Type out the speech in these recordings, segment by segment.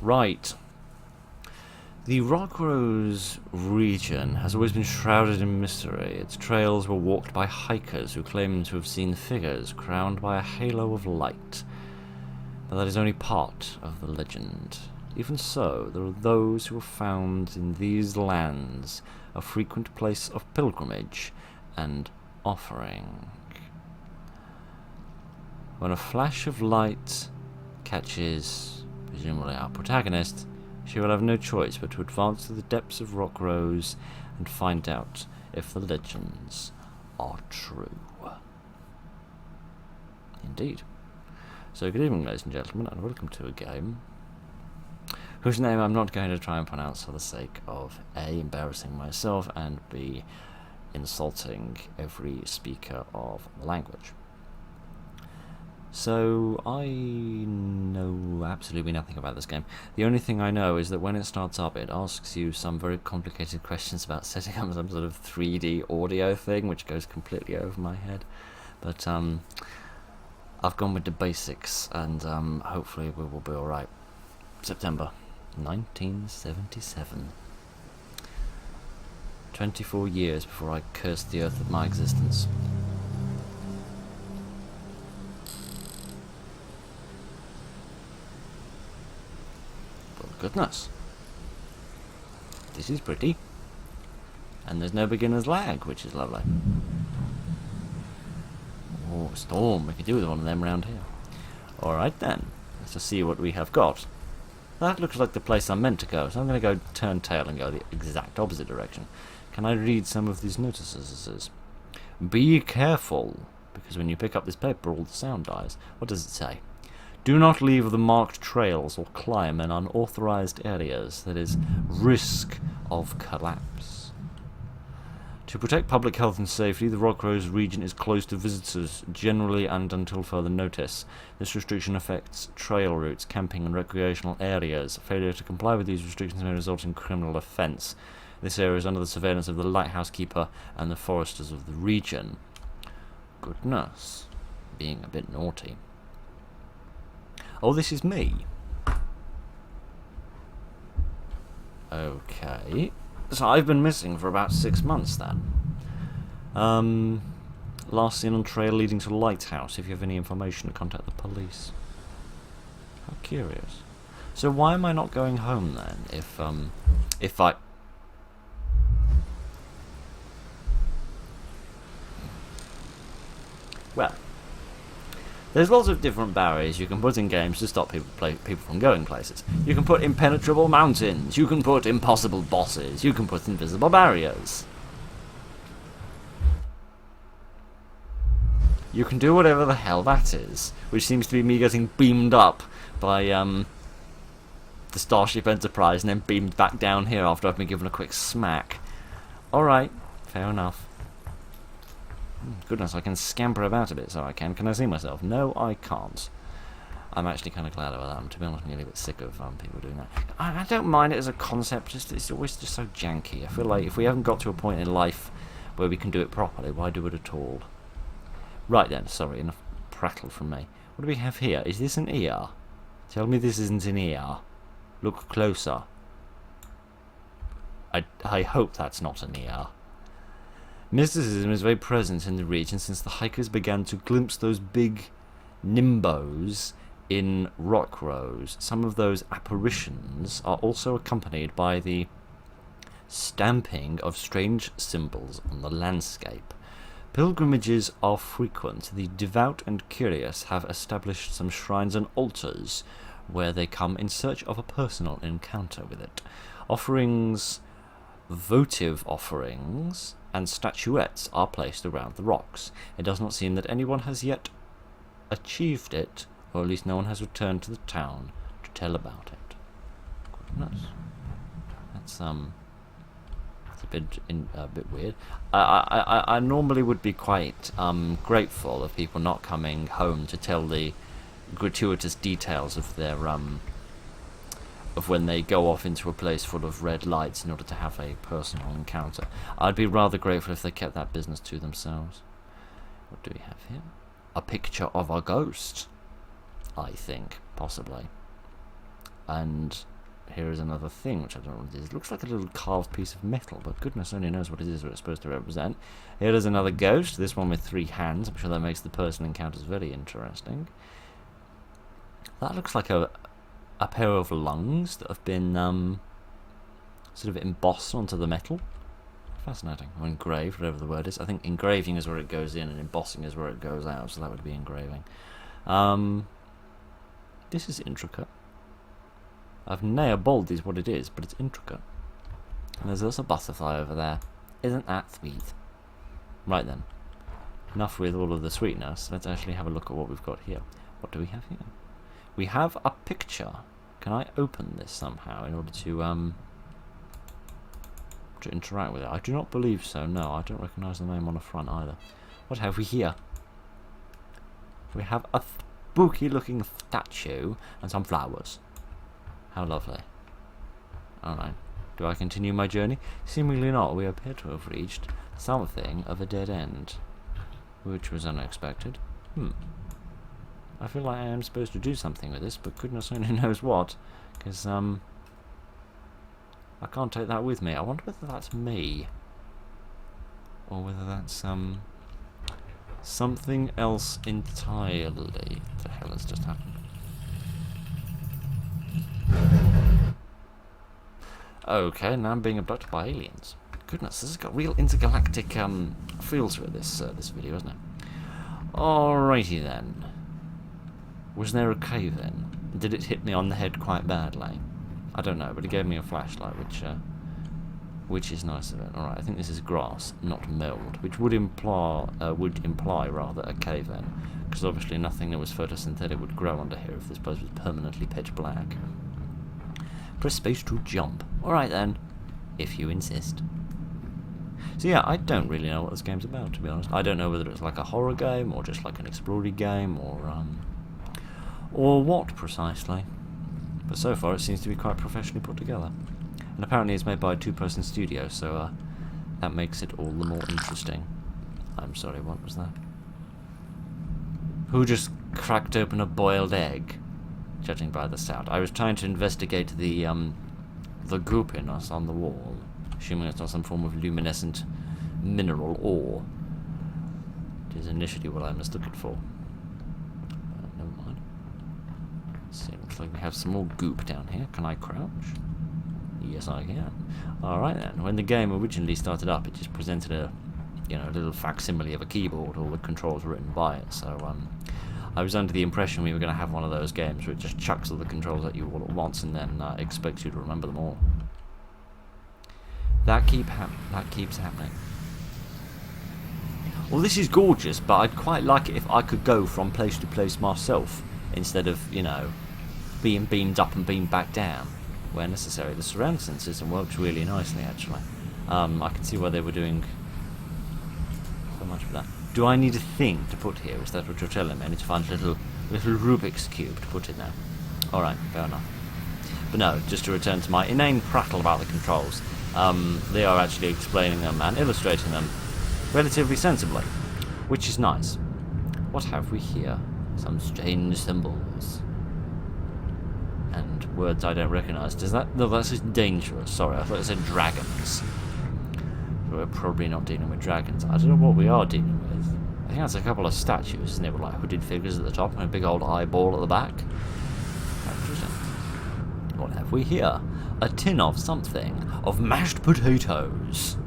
Right. The Rockrose region has always been shrouded in mystery. Its trails were walked by hikers who claim to have seen figures crowned by a halo of light. But that is only part of the legend. Even so, there are those who have found in these lands a frequent place of pilgrimage and offering. When a flash of light catches, presumably our protagonist, she will have no choice but to advance to the depths of Rockrose and find out if the legends are true. Indeed. So good evening, ladies and gentlemen, and welcome to a game whose name I'm not going to try and pronounce for the sake of A, embarrassing myself, and B, insulting every speaker of the language. So, I know absolutely nothing about this game. The only thing I know is that when it starts up, it asks you some very complicated questions about setting up some sort of 3D audio thing, which goes completely over my head. But, I've gone with the basics, and hopefully we will be alright. September 1977. 24 years before I cursed the earth with my existence. Goodness. This is pretty. And there's no beginner's lag, which is lovely. Oh, storm. We could do with one of them around here. Alright then. Let's just see what we have got. That looks like the place I'm meant to go, so I'm going to go turn tail and go the exact opposite direction. Can I read some of these notices? It says, be careful, because when you pick up this paper, all the sound dies. What does it say? Do not leave the marked trails or climb in unauthorized areas. That is risk of collapse. To protect public health and safety, the Rockrose region is closed to visitors generally and until further notice. This restriction affects trail routes, camping and recreational areas. Failure to comply with these restrictions may result in criminal offence. This area is under the surveillance of the lighthouse keeper and the foresters of the region. Goodness. Being a bit naughty. Oh, this is me. Okay. So I've been missing for about 6 months then. Last seen on trail leading to lighthouse. If you have any information, contact the police. How curious. So why am I not going home then? If I... Well... There's lots of different barriers you can put in games to stop people from going places. You can put impenetrable mountains, you can put impossible bosses, you can put invisible barriers. You can do whatever the hell that is, which seems to be me getting beamed up by the Starship Enterprise and then beamed back down here after I've been given a quick smack. Alright, fair enough. Goodness, I can scamper about a bit, so I can. Can I see myself? No, I can't. I'm actually kind of glad about that. To be honest, I'm nearly a bit sick of people doing that. I don't mind it as a concept, it's always just so janky. I feel like if we haven't got to a point in life where we can do it properly, why do it at all? Right then, sorry, enough prattle from me. What do we have here? Is this an ear? Tell me this isn't an ear. Look closer. I hope that's not an ear. Mysticism is very present in the region since the hikers began to glimpse those big nimbos in Rockrose. Some of those apparitions are also accompanied by the stamping of strange symbols on the landscape. Pilgrimages are frequent. The devout and curious have established some shrines and altars where they come in search of a personal encounter with it. Votive offerings and statuettes are placed around the rocks. It does not seem that anyone has yet achieved it, or at least no one has returned to the town to tell about it. Goodness. That's a bit weird. I normally would be quite grateful of people not coming home to tell the gratuitous details of their of when they go off into a place full of red lights in order to have a personal encounter. I'd be rather grateful if they kept that business to themselves. What do we have here? A picture of a ghost, I think, possibly. And here is another thing, which I don't know what it is. It looks like a little carved piece of metal, but goodness only knows what it is or it's supposed to represent. Here is another ghost, this one with 3 hands. I'm sure that makes the person encounters very interesting. That looks like a pair of lungs that have been sort of embossed onto the metal. Fascinating. Or engraved, whatever the word is. I think engraving is where it goes in and embossing is where it goes out, so that would be engraving. This is intricate. I've nailed is what it is, but it's intricate. And there's also a butterfly over there. Isn't that sweet? Right then. Enough with all of the sweetness. Let's actually have a look at what we've got here. What do we have here? We have a picture. Can I open this somehow in order to interact with it? I do not believe so. No, I don't recognise the name on the front either. What have we here? We have a spooky looking statue and some flowers. How lovely. Alright. Do I continue my journey? Seemingly not. We appear to have reached something of a dead end. Which was unexpected. I feel like I am supposed to do something with this, but goodness only knows what. Because, I can't take that with me. I wonder whether that's me. Or whether that's, something else entirely. What the hell has just happened? Okay, now I'm being abducted by aliens. Goodness, this has got real intergalactic feel to it, this video, hasn't it? Alrighty then. Was there a cave in? Did it hit me on the head quite badly? I don't know, but it gave me a flashlight, which is nice of it. Alright, I think this is grass, not mould, which would imply rather a cave in, because obviously nothing that was photosynthetic would grow under here if this place was permanently pitch black. Press space to jump. Alright then, if you insist. So yeah, I don't really know what this game's about, to be honest. I don't know whether it's like a horror game, or just like an explory game, or what precisely. But so far it seems to be quite professionally put together. And apparently it's made by a 2-person studio, so that makes it all the more interesting. I'm sorry, what was that? Who just cracked open a boiled egg? Judging by the sound. I was trying to investigate the goopiness on the wall, assuming it's not some form of luminescent mineral ore. It is initially what I mistook it for. Never mind. Let's see, looks like we have some more goop down here. Can I crouch? Yes, I can. Alright then. When the game originally started up, it just presented a little facsimile of a keyboard, all the controls were written by it, so I was under the impression we were going to have one of those games where it just chucks all the controls at you all at once and then expects you to remember them all. That keeps happening. Well, this is gorgeous, but I'd quite like it if I could go from place to place myself, instead of, being beamed up and beamed back down, where necessary. The surround sound system works really nicely, actually. I can see why they were doing so much of that. Do I need a thing to put here? Is that what you're telling me? I need to find a little Rubik's Cube to put in there. Alright, fair enough. But no, just to return to my inane prattle about the controls, they are actually explaining them and illustrating them relatively sensibly, which is nice. What have we here? Some strange symbols. And words I don't recognise. Does that... No, that's just dangerous. Sorry, I thought it said dragons. We're probably not dealing with dragons. I don't know what we are dealing with. I think that's a couple of statues, isn't it? With like hooded figures at the top and a big old eyeball at the back. Interesting. What have we here? A tin of something. Of mashed potatoes.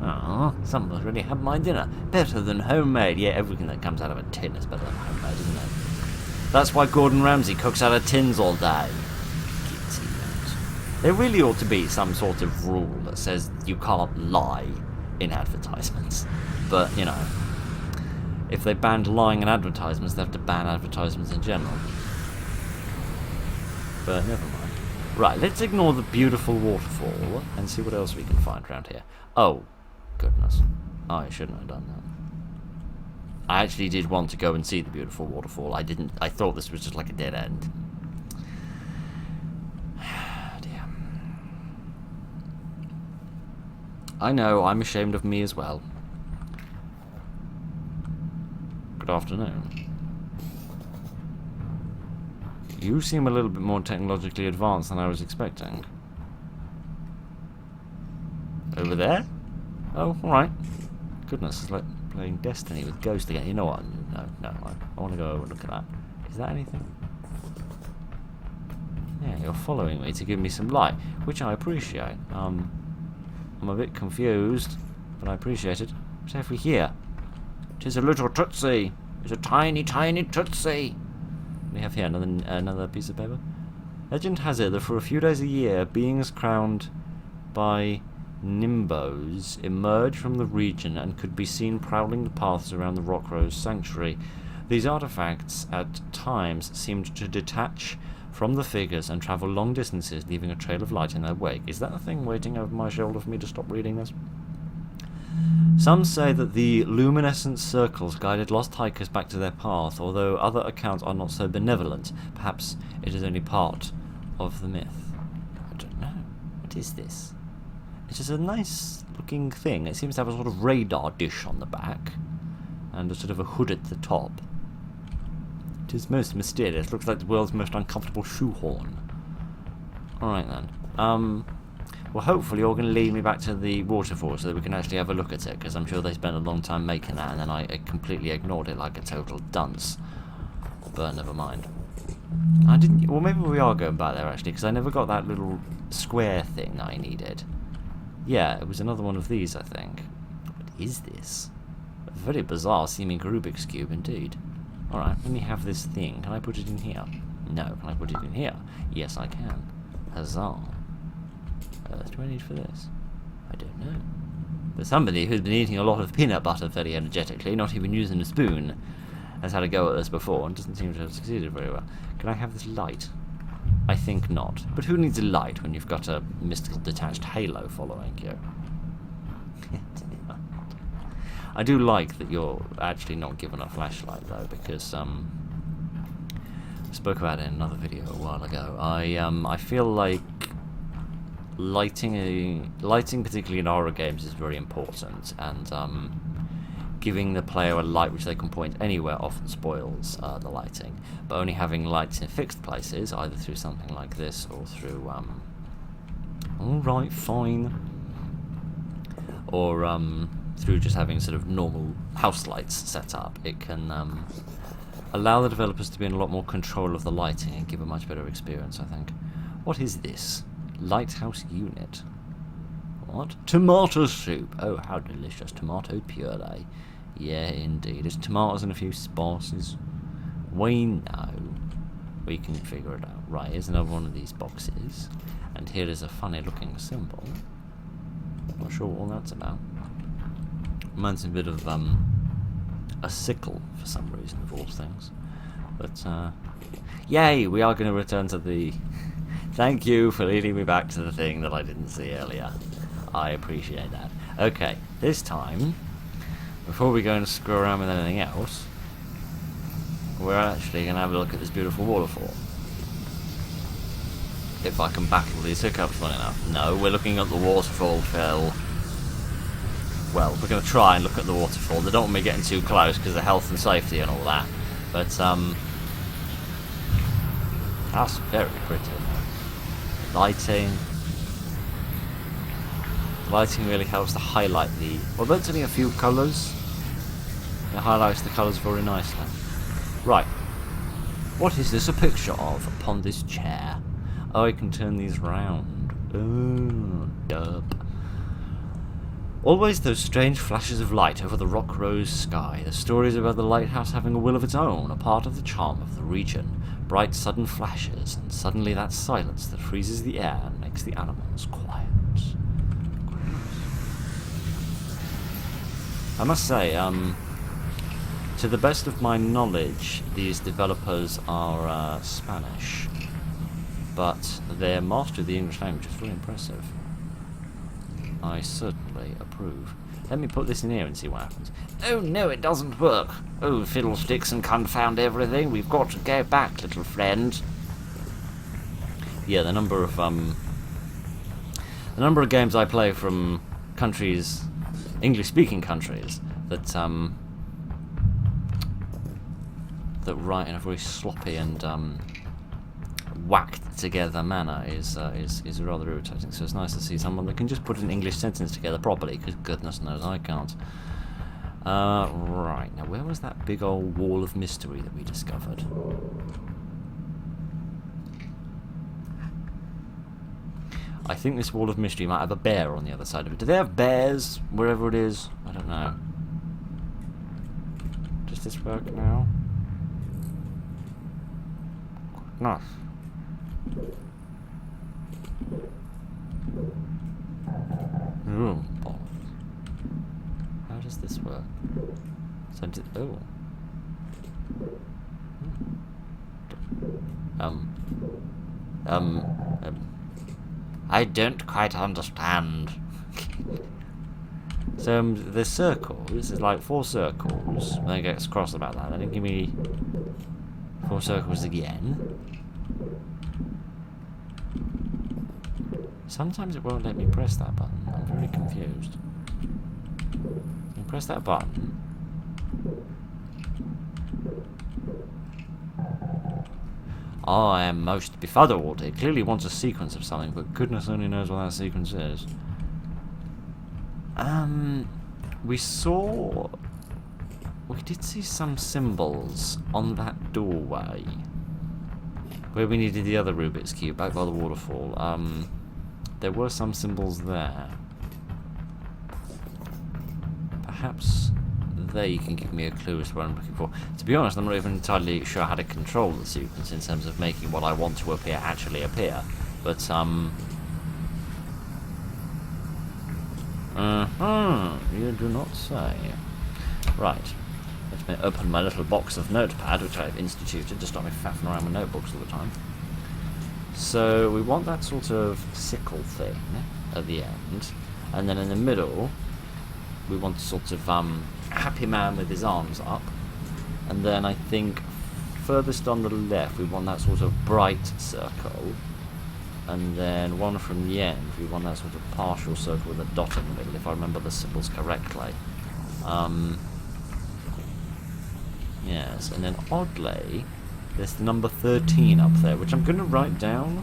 Oh, someone's really had my dinner. Better than homemade. Yeah, everything that comes out of a tin is better than homemade, isn't it? That's why Gordon Ramsay cooks out of tins all day. There really ought to be some sort of rule that says you can't lie in advertisements. But, if they banned lying in advertisements, they have to ban advertisements in general. But never mind. Right, let's ignore the beautiful waterfall and see what else we can find around here. Oh, goodness. I shouldn't have done that. I actually did want to go and see the beautiful waterfall. I thought this was just like a dead end. I know, I'm ashamed of me as well. Good afternoon. You seem a little bit more technologically advanced than I was expecting. Over there? Oh, alright. Goodness, it's like playing Destiny with Ghost again. You know what? No, I want to go over and look at that. Is that anything? Yeah, you're following me to give me some light, which I appreciate. I'm a bit confused, but I appreciate it. What have we here? 'Tis a little tootsie. It's a tiny, tiny tootsie. We have here another piece of paper. Legend has it that for a few days a year, beings crowned by Nimbos emerge from the region and could be seen prowling the paths around the Rockrose Sanctuary. These artifacts at times seemed to detach from the figures and travel long distances, leaving a trail of light in their wake. Is that a thing waiting over my shoulder for me to stop reading this? Some say that the luminescent circles guided lost hikers back to their path, although other accounts are not so benevolent. Perhaps it is only part of the myth. I don't know. What is this? It is a nice looking thing. It seems to have a sort of radar dish on the back and a sort of a hood at the top. It is most mysterious. Looks like the world's most uncomfortable shoehorn. Alright then. Well, hopefully you're going to lead me back to the waterfall so that we can actually have a look at it, because I'm sure they spent a long time making that and then I completely ignored it like a total dunce. But never mind. I didn't... Well, maybe we are going back there actually, because I never got that little square thing that I needed. Yeah, it was another one of these, I think. What is this? A very bizarre seeming Rubik's Cube indeed. Alright, let me have this thing. Can I put it in here? No. Can I put it in here? Yes, I can. Huzzah. Do I need for this? I don't know. But somebody who's been eating a lot of peanut butter very energetically, not even using a spoon, has had a go at this before and doesn't seem to have succeeded very well. Can I have this light? I think not. But who needs a light when you've got a mystical detached halo following you? I do like that you're actually not given a flashlight though, because I spoke about it in another video a while ago. I feel like lighting, particularly in horror games, is very important, and giving the player a light which they can point anywhere often spoils the lighting. But only having lights in fixed places, either through something like this or through alright, fine, or through just having sort of normal house lights set up, it can allow the developers to be in a lot more control of the lighting and give a much better experience, I think. What is this? Lighthouse unit. What? Tomato soup. Oh, how delicious. Tomato puree. Yeah, indeed. It's tomatoes and a few spices. We know. We can figure it out. Right, here's another one of these boxes. And here is a funny looking symbol. Not sure what all that's about. Reminds me a bit of a sickle for some reason, of all things. But yay, we are going to return to the... Thank you for leading me back to the thing that I didn't see earlier. I appreciate that. Okay, this time, before we go and screw around with anything else, we're actually going to have a look at this beautiful waterfall. If I can battle these hiccups long enough. No, we're looking at the waterfall, Phil. Well, we're going to try and look at the waterfall. They don't want me getting too close because of health and safety and all that. But, that's very pretty. Lighting really helps to highlight the... Although it's only a few colours, it highlights the colours very nicely. Right. What is this a picture of upon this chair? Oh, I can turn these round. Oh, derp. Always those strange flashes of light over the rock-rose sky. The stories about the lighthouse having a will of its own, a part of the charm of the region. Bright sudden flashes, and suddenly that silence that freezes the air and makes the animals quiet. I must say, to the best of my knowledge, these developers are Spanish, but their mastery of the English language is very impressive. I certainly approve. Let me put this in here and see what happens. Oh no, it doesn't work. Oh, fiddlesticks and confound everything. We've got to go back, little friend. Yeah, the number of games I play from countries, English-speaking countries, that write in a very sloppy and whacked together manner is rather irritating. So it's nice to see someone that can just put an English sentence together properly, because goodness knows I can't. Right, now where was that big old wall of mystery that we discovered? I think this wall of mystery might have a bear on the other side of it. Do they have bears wherever it is? I don't know. Does this work now? No. Ooh, balls. How does this work? So oh. I don't quite understand. So the circle, this is like 4 circles, and then it gets cross about that. Then it give me 4 circles again. Sometimes it won't let me press that button. I'm very confused. You press that button. I am most befuddled. It clearly wants a sequence of something, but goodness only knows what that sequence is. We did see some symbols on that doorway where we needed the other Rubik's Cube, back by the waterfall. There were some symbols there. Perhaps they can give me a clue as to what I'm looking for. To be honest, I'm not even entirely sure how to control the sequence in terms of making what I want to appear actually appear. But, you do not say. Right. Let me open my little box of notepad, which I've instituted to stop me faffing around with notebooks all the time. So, we want that sort of sickle thing at the end. And then in the middle, we want a sort of, happy man with his arms up. And then I think furthest on the left, we want that sort of bright circle. And then one from the end, we want that sort of partial circle with a dot in the middle, if I remember the symbols correctly. Yes, and then oddly, there's the number 13 up there, which I'm going to write down.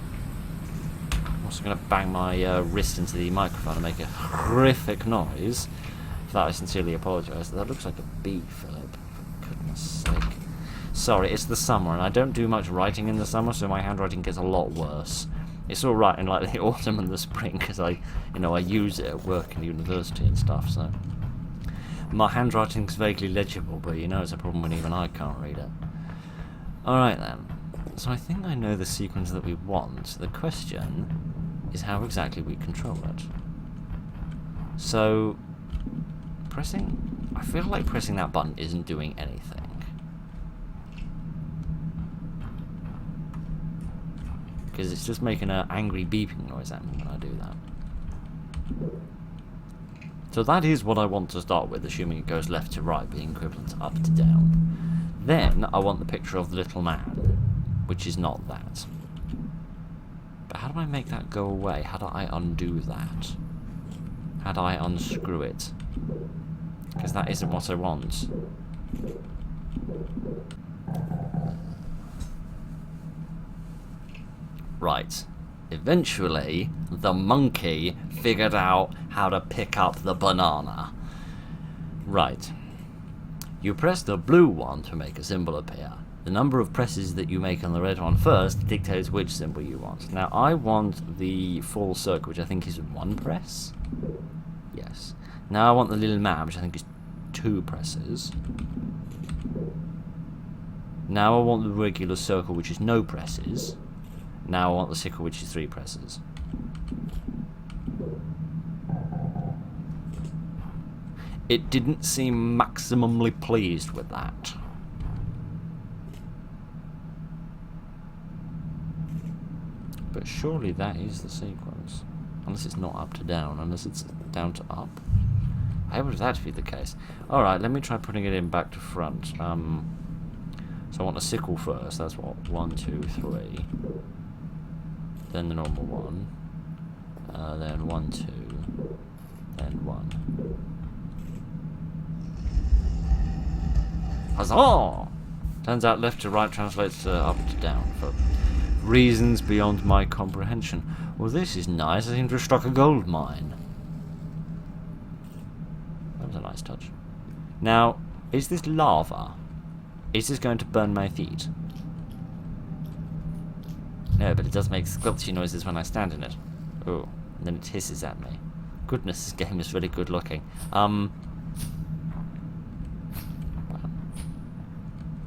I'm also going to bang my wrist into the microphone and make a horrific noise. For that I sincerely apologise. That looks like a B, Philip. For goodness sake. Sorry, it's the summer, and I don't do much writing in the summer, so my handwriting gets a lot worse. It's all right in like the autumn and the spring, because I use it at work and university and stuff. So my handwriting's vaguely legible, but it's a problem when even I can't read it. All right then. So I think I know the sequence that we want. The question is how exactly we control it. So I feel like pressing that button isn't doing anything. Because it's just making an angry beeping noise at me when I do that. So that is what I want to start with, assuming it goes left to right, being equivalent to up to down. Then I want the picture of the little man, which is not that. But how do I make that go away? How do I undo that? How do I unscrew it? Because that isn't what I want. Right. Eventually, the monkey figured out how to pick up the banana. Right. You press the blue one to make a symbol appear. The number of presses that you make on the red one first dictates which symbol you want. Now, I want the full circle, which I think is 1 press. Yes. Now I want the little man, which I think is 2 presses. Now I want the regular circle, which is no presses. Now I want the sickle, which is 3 presses. It didn't seem maximally pleased with that. But surely that is the sequence. Unless it's not up to down, unless it's down to up. How would that be the case? Alright, let me try putting it in back to front. So I want a sickle first, that's what? 1, 2, 3. Then the normal one. Then 1, 2. Then 1. Huzzah! Turns out left to right translates to up to down for reasons beyond my comprehension. Well, this is nice. I seem to have struck a gold mine. That was a nice touch. Now, is this lava? Is this going to burn my feet? No, but it does make squelchy noises when I stand in it. Oh, and then it hisses at me. Goodness, this game is really good looking.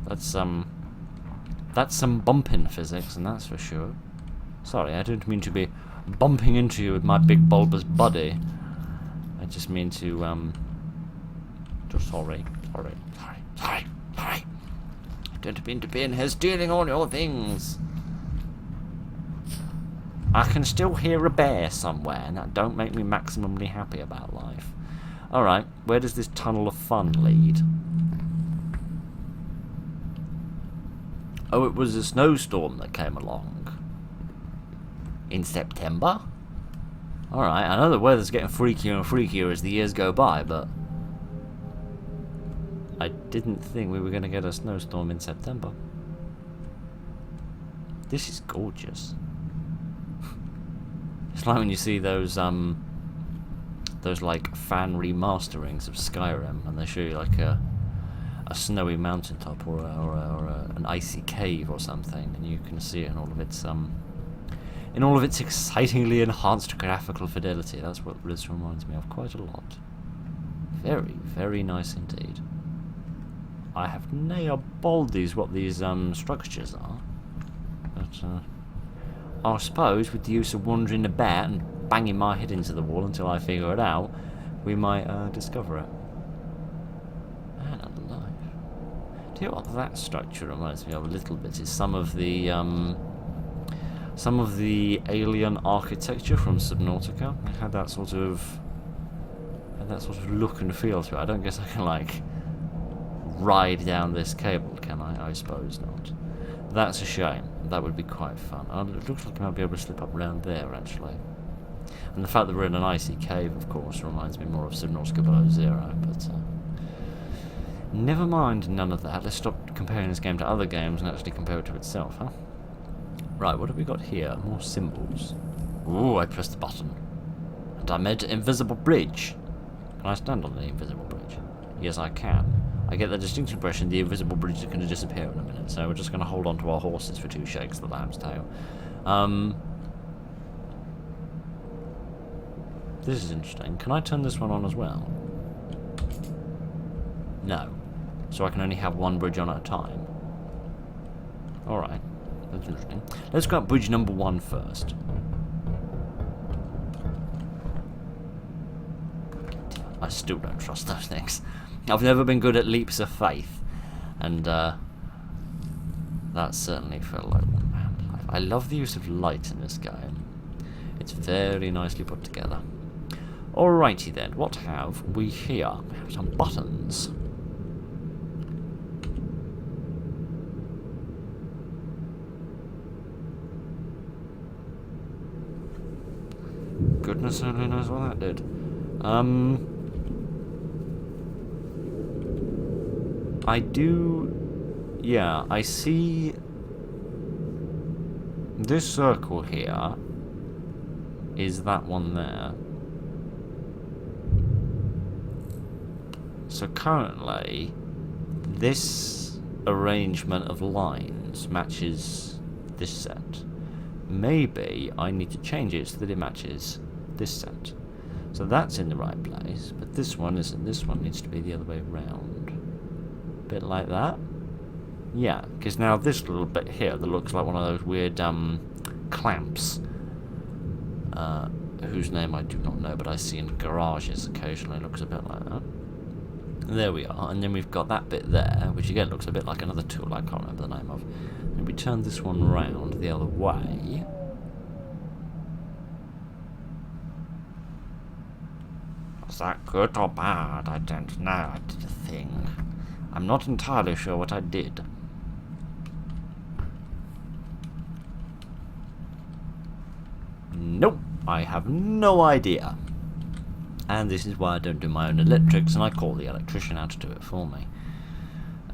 That's some bumping physics, and that's for sure. Sorry, I don't mean to be bumping into you with my big bulbous body. I just mean to, sorry. I don't mean to be in here stealing all your things. I can still hear a bear somewhere, and that don't make me maximally happy about life. Alright, where does this tunnel of fun lead? Oh, it was a snowstorm that came along. In September? Alright, I know the weather's getting freakier and freakier as the years go by, but I didn't think we were going to get a snowstorm in September. This is gorgeous. It's like when you see those like fan remasterings of Skyrim, and they show you like a snowy mountaintop or an icy cave or something, and you can see it in all of its excitingly enhanced graphical fidelity. That's what this reminds me of quite a lot. Very, very nice indeed. I have nailed what these structures are, but I suppose with the use of wandering about and banging my head into the wall until I figure it out, we might discover it. Man alive. Do you know what that structure reminds me of a little bit? Is some of the alien architecture from Subnautica. It had that sort of look and feel to it. I don't guess I can like ride down this cable, can I? I suppose not. That's a shame. That would be quite fun. It looks like I might be able to slip up around there, actually. And the fact that we're in an icy cave, of course, reminds me more of Subnautica Below Zero, but never mind none of that. Let's stop comparing this game to other games and actually compare it to itself, huh? Right, what have we got here? More symbols. Ooh, I pressed the button. And I made an invisible bridge. Can I stand on the invisible bridge? Yes, I can. I get the distinct impression the invisible bridge is going to disappear in a minute, so we're just going to hold on to our horses for 2 shakes of the lamb's tail. This is interesting. Can I turn this one on as well? No. So I can only have one bridge on at a time. Alright. That's interesting. Let's go up bridge number 1 first. I still don't trust those things. I've never been good at leaps of faith, and that certainly felt like one man. I love the use of light in this game. It's very nicely put together. Alrighty then, what have we here? We have some buttons. Goodness only knows what that did. I see this circle here is that one there. So currently, this arrangement of lines matches this set. Maybe I need to change it so that it matches this set. So that's in the right place, but this one isn't. This one needs to be the other way around. Bit like that. Yeah, because now this little bit here that looks like one of those weird clamps, whose name I do not know, but I see in garages occasionally, looks a bit like that. There we are, and then we've got that bit there, which again looks a bit like another tool I can't remember the name of. And we turn this one round the other way. Was that good or bad? I don't know. I did a thing. I'm not entirely sure what I did. Nope, I have no idea. And this is why I don't do my own electrics, and I call the electrician out to do it for me.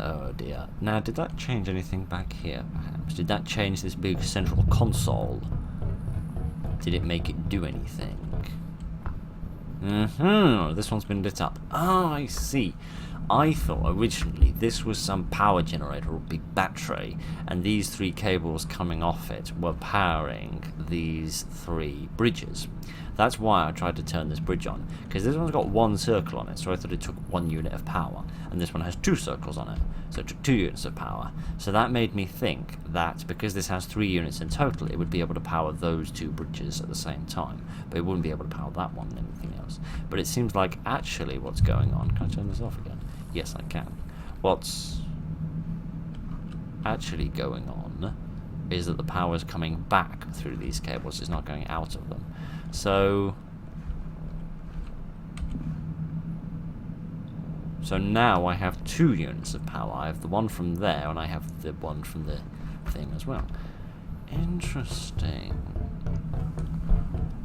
Oh dear. Now, did that change anything back here, perhaps? Did that change this big central console? Did it make it do anything? This one's been lit up. Oh, I see. I thought originally this was some power generator or big battery, and these 3 cables coming off it were powering these 3 bridges. That's why I tried to turn this bridge on, because this one's got 1 circle on it, so I thought it took 1 unit of power, and this one has 2 circles on it, so it took 2 units of power. So that made me think that because this has 3 units in total, it would be able to power those 2 bridges at the same time, but it wouldn't be able to power that one and anything else. But it seems like actually what's going on... Can I turn this off again? Yes, I can. What's actually going on is that the power is coming back through these cables. It's not going out of them. So now I have 2 units of power. I have the one from there, and I have the one from the thing as well. Interesting.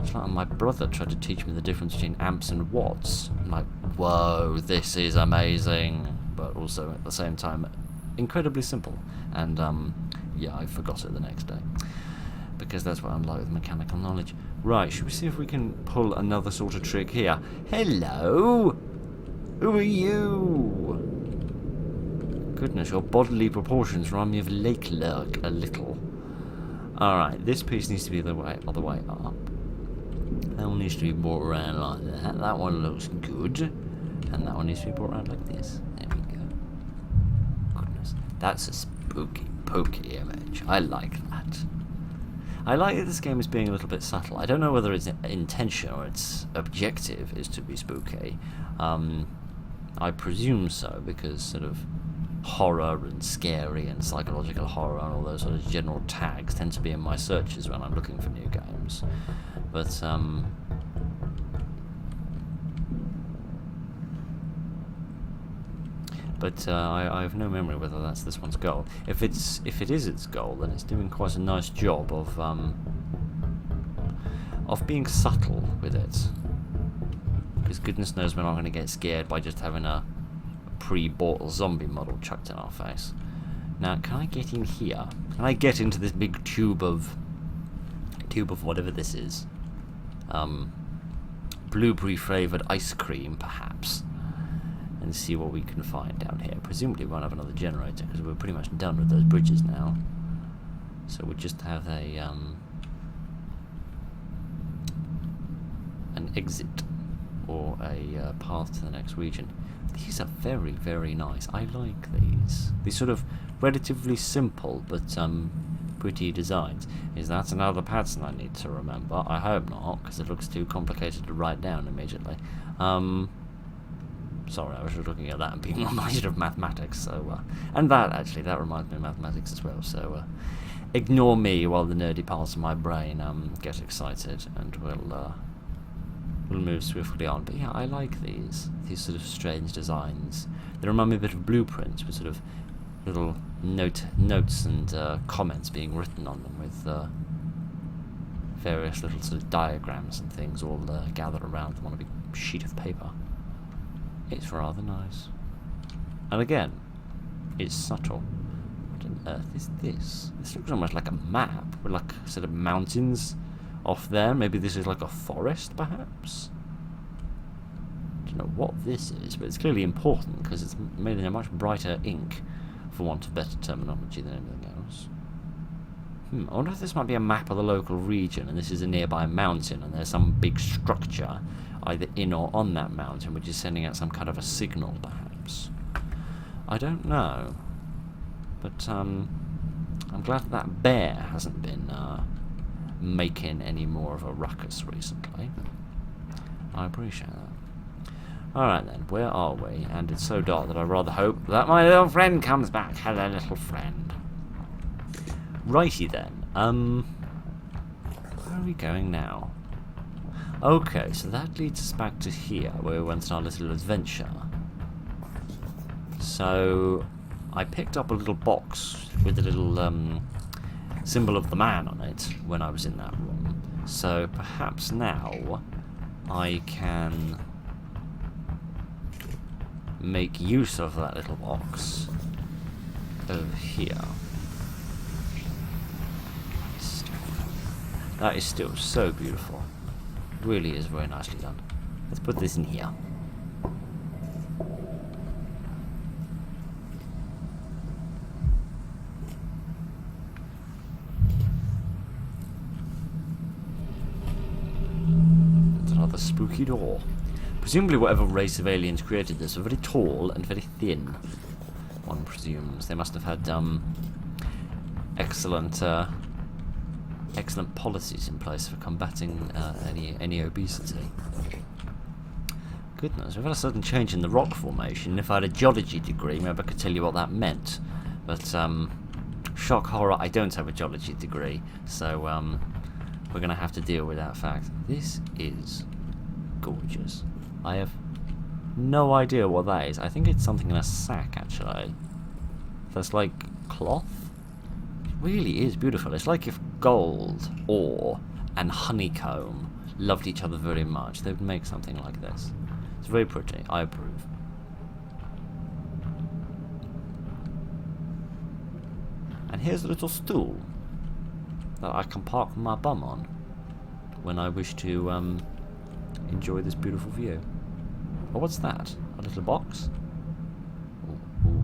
It's like my brother tried to teach me the difference between amps and watts. I'm like, whoa, this is amazing, but also at the same time incredibly simple. And yeah, I forgot it the next day, because that's what I'm like with mechanical knowledge. Right, should we see if we can pull another sort of trick here? Hello? Who are you? Goodness, your bodily proportions remind me of Lake Lurk a little. Alright, this piece needs to be the other way up. That one needs to be brought around like that. That one looks good. And that one needs to be brought around like this. There we go. Goodness. That's a spooky, pokey image. I like that. I like that this game is being a little bit subtle. I don't know whether its intention or its objective is to be spooky. I presume so, because sort of horror and scary and psychological horror and all those sort of general tags tend to be in my searches when I'm looking for new games. But I have no memory whether that's this one's goal. If it is its goal, then it's doing quite a nice job of being subtle with it. Because goodness knows we're not going to get scared by just having a pre-bought zombie model chucked in our face. Now, can I get in here? Can I get into this big tube of whatever this is? Blueberry flavoured ice cream, perhaps, and see what we can find down here. Presumably we won't have another generator, because we're pretty much done with those bridges now. So we'll just have a an exit, or a path to the next region. These are very, very nice. I like these. These sort of relatively simple but pretty designs. Is that another pattern I need to remember? I hope not, because it looks too complicated to write down immediately. Sorry, I was just looking at that and being reminded of mathematics. So, and that reminds me of mathematics as well. So, ignore me while the nerdy parts of my brain get excited, and we'll move swiftly on. But yeah, I like these sort of strange designs. They remind me a bit of blueprints with sort of little notes and comments being written on them, with various little sort of diagrams and things all gathered around them on a big sheet of paper. It's rather nice. And again, it's subtle. What on earth is this? This looks almost like a map with like sort of mountains off there. Maybe this is like a forest, perhaps? I don't know what this is, but it's clearly important because it's made in a much brighter ink, for want of better terminology, than anything else. I wonder if this might be a map of the local region, and this is a nearby mountain, and there's some big structure either in or on that mountain which is sending out some kind of a signal, perhaps. I don't know. But I'm glad that bear hasn't been making any more of a ruckus recently. I appreciate that. Alright then, where are we? And it's so dark that I rather hope that my little friend comes back. Hello, little friend. Righty then. Where are we going now? Okay, so that leads us back to here, where we went on our little adventure. So I picked up a little box with a little symbol of the man on it when I was in that room. So perhaps now I can make use of that little box over here. That is still so beautiful. It really is very nicely done. Let's put this in here. That's another spooky door. Presumably whatever race of aliens created this are very tall and very thin. One presumes. They must have had excellent policies in place for combating any obesity. Goodness, we've had a sudden change in the rock formation. If I had a geology degree, maybe I could tell you what that meant. But shock horror, I don't have a geology degree, so we're going to have to deal with that fact. This is gorgeous. I have no idea what that is. I think it's something in a sack, actually. That's like cloth. It really is beautiful. It's like if gold, ore, and honeycomb loved each other very much. They would make something like this. It's very pretty. I approve. And here's a little stool that I can park my bum on when I wish to enjoy this beautiful view. Oh, what's that? A little box? Ooh, ooh.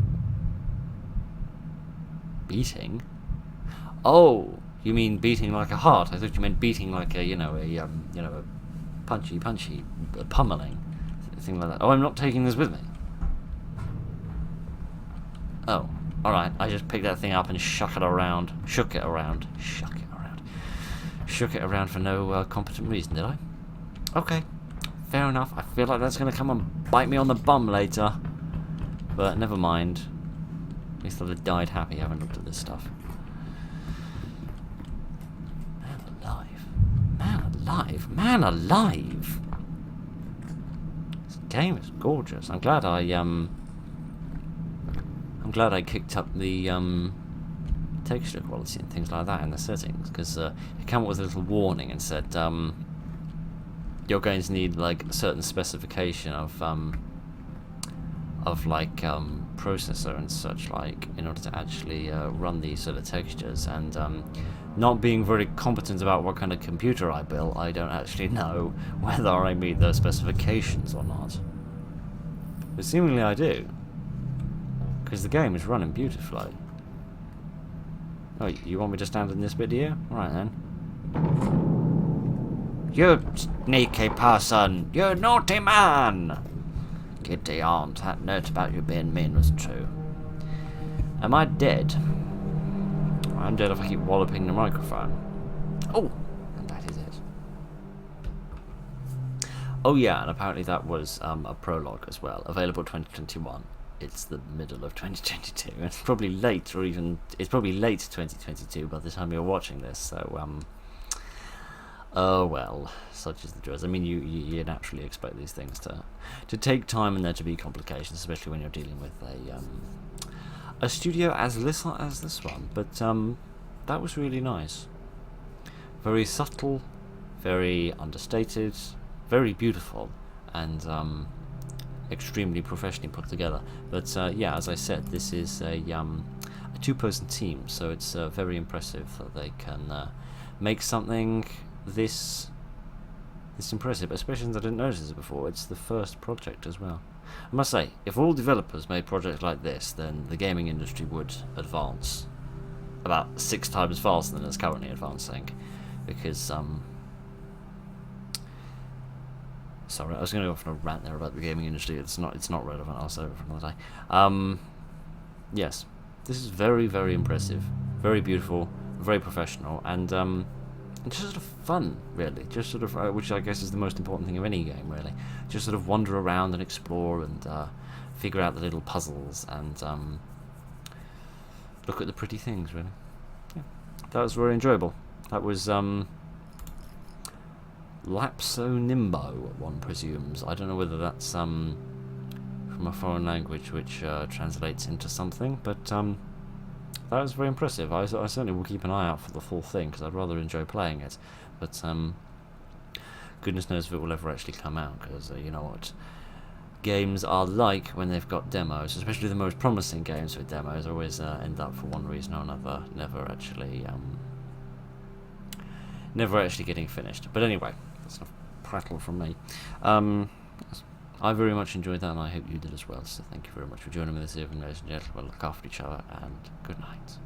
Beating? Oh, you mean beating like a heart? I thought you meant beating like a, a punchy, pummeling thing like that. Oh, I'm not taking this with me. Oh, all right. I just picked that thing up and shook it around for no competent reason, did I? Okay. Fair enough. I feel like that's going to come and bite me on the bum later. But never mind. At least I'll have died happy having looked at this stuff. Man alive. Man alive. Man alive. This game is gorgeous. I'm glad I kicked up the texture quality and things like that in the settings, because it came up with a little warning and said you're going to need like a certain specification of processor and such like in order to actually run these sort of textures, and not being very competent about what kind of computer I built, I don't actually know whether I meet those specifications or not. But seemingly I do, because the game is running beautifully. Oh, you want me to stand in this bit here? Alright then. You sneaky person! You naughty man! Giddy aunt, that note about you being mean was true. Am I dead? I'm dead if I keep walloping the microphone. Oh! And that is it. Oh yeah, and apparently that was a prologue as well. Available 2021. It's the middle of 2022. It's probably late, or even... It's probably late 2022 by the time you're watching this, so oh well, such is the joys. I mean, you naturally expect these things to take time and there to be complications, especially when you're dealing with a studio as little as this one. But that was really nice. Very subtle, very understated, very beautiful, and extremely professionally put together. But yeah, as I said, this is a two-person team, so it's very impressive that they can make something this impressive, especially since I didn't notice it before. It's the first project as well. I must say, if all developers made projects like this, then the gaming industry would advance about 6 times faster than it's currently advancing, because sorry, I was going to go off on a rant there about the gaming industry. It's not relevant. I'll save it for another day. Yes, this is very, very impressive, very beautiful, very professional, and just sort of fun, really. Just sort of, which I guess is the most important thing of any game, really. Just sort of wander around and explore and figure out the little puzzles and look at the pretty things, really. Yeah, that was very enjoyable. That was Lapso Nimbo, one presumes. I don't know whether that's from a foreign language which translates into something, but that was very impressive. I certainly will keep an eye out for the full thing, because I'd rather enjoy playing it. But goodness knows if it will ever actually come out, because you know what, games are like when they've got demos, especially the most promising games with demos always end up for one reason or another never actually getting finished. But anyway, that's enough prattle from me. I very much enjoyed that, and I hope you did as well. So thank you very much for joining me this evening, ladies and gentlemen. Look after each other, and good night.